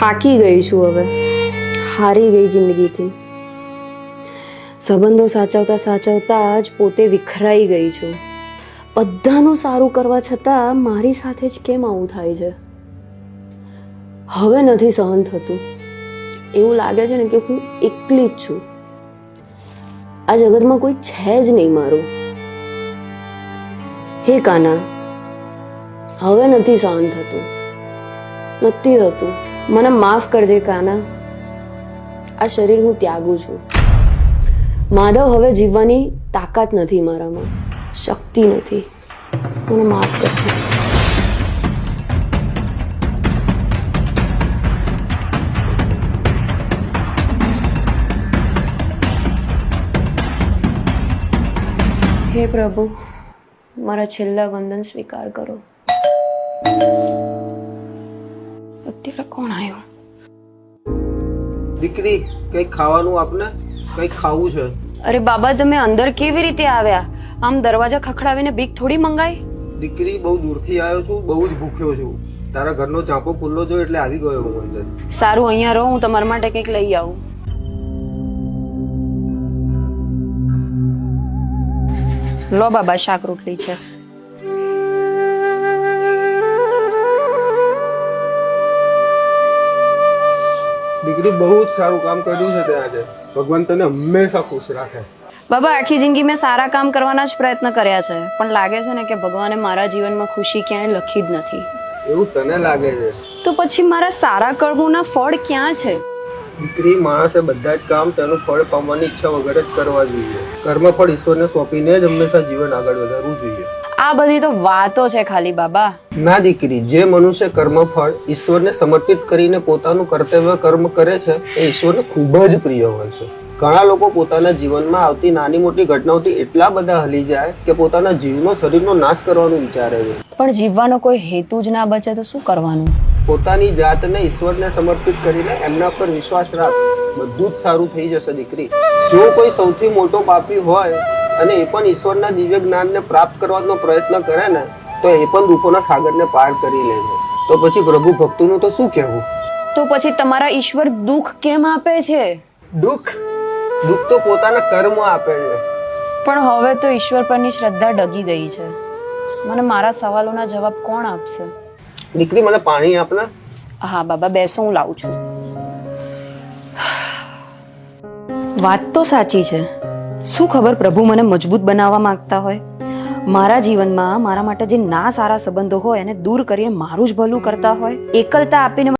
થાકી ગઈ છું હવે, હારી ગઈ જિંદગીથી. સંબંધો સાચવતા સાચવતા જ પોતે વિખરાઈ ગઈ છું. બધાનું સારું કરવા છતાં મારી સાથે જ કેમ આવું થાય છે? હવે નથી સહન થતું. એવું લાગે છે ને કે હું એકલી જ છું. આ જગતમાં કોઈ છે જ નહીં મારું. હે કાના, હવે નથી સહન થતું, નથી થતું. મને માફ કરજે કાના. આ શરીર હું ત્યાગું છું. માધવ, હવે જીવવાની તાકાત નથી મારામાં, શક્તિ નથી. મને માફ કરજે. હે પ્રભુ, મારા છેલ્લા વંદન સ્વીકાર કરો. અત્યારે કોણ આવ્યું? દીકરી, કઈ ખાવાનું આપને, કઈ ખાવું છે. અરે બાબા, તમે અંદર કેવી રીતે આવ્યા? આમ દરવાજા ખખડાવીને ભીખ થોડી મંગાઈ? દીકરી, બહુ દૂરથી આવ્યો છું, બહુ જ ભૂખ્યો છું. તારા ઘરનો ચાંપો ખુલ્લો જો એટલે આવી ગયો હું અંદર. સારું, અહીંયા રહો, હું તમારા માટે કંઈક લઈ આવું. લો બાબા, શાક રોટલી છે. દીકરી, બહુ જ સારું કામ કર્યું છે તે આજે. ભગવાન તને હંમેશા ખુશ રાખે. બાબા, આખી જિંદગી મેં સારા કામ કરવાના જ પ્રયત્ન કર્યા છે, પણ લાગે છે ને કે ભગવાને મારા જીવનમાં ખુશી ક્યાંય લખી જ નથી. એવું તને લાગે છે? તો પછી મારા સારા કર્મોના ફળ ક્યાં છે? દીકરી, માણસે બધા જ કામ તેનું ફળ પામવાની ઈચ્છા વગર જ કરવા જોઈએ. કર્મફળ ઈશ્વરને સોંપીને જ હંમેશા જીવન આગળ વધારવું જોઈએ. આ બધી તો વાતો છે ખાલી બાબા. ના દીકરી, જે મનુષ્ય કર્મફળ ઈશ્વરને સમર્પિત કરીને પોતાનું કર્તવ્ય કર્મ કરે છે એ ઈશ્વરને ખૂબ જ પ્રિય હોય છે. ઘણા લોકો પોતાના જીવનમાં આવતી નાની મોટી ઘટનાઓથી એટલા બધા હલી જાય કે પોતાના જીવનો શરીરનો નાશ કરવાનું વિચારે છે. પણ જીવવાનો કોઈ હેતુ જ ના બચે તો શું કરવાનું? પોતાની જાતને ઈશ્વરને સમર્પિત કરીને એમના પર વિશ્વાસ રાખ, બધું જ સારું થઈ જશે દીકરી. જો કોઈ સૌથી મોટો પાપી હોય અને એ પણ ઈશ્વરના દિવ્ય જ્ઞાનને પ્રાપ્ત કરવાનો પ્રયત્ન કરે ને તો એ પણ દુઃખોના સાગરને પાર કરી લે છે. તો પછી પ્રભુ ભક્તોનું તો શું કહેવું? તો પછી તમારા ઈશ્વર દુઃખ કેમ આપે છે? દુઃખ તો પોતાના કર્મ આપે છે. પણ હવે તો ઈશ્વર પરની શ્રદ્ધા ડગી ગઈ છે. મને મારા સવાલોના જવાબ કોણ આપશે? દીકરી, મને પાણી આપને. હા બાબા, બેસો, હું લાવું છું. વાત તો સાચી છે. શું ખબર પ્રભુ મને મજબૂત બનાવવા માંગતા હોય? મારા જીવનમાં મારા માટે જે ના સારા સંબંધો હોય એને દૂર કરીને મારું જ ભલું કરતા હોય? એકલતા આપીને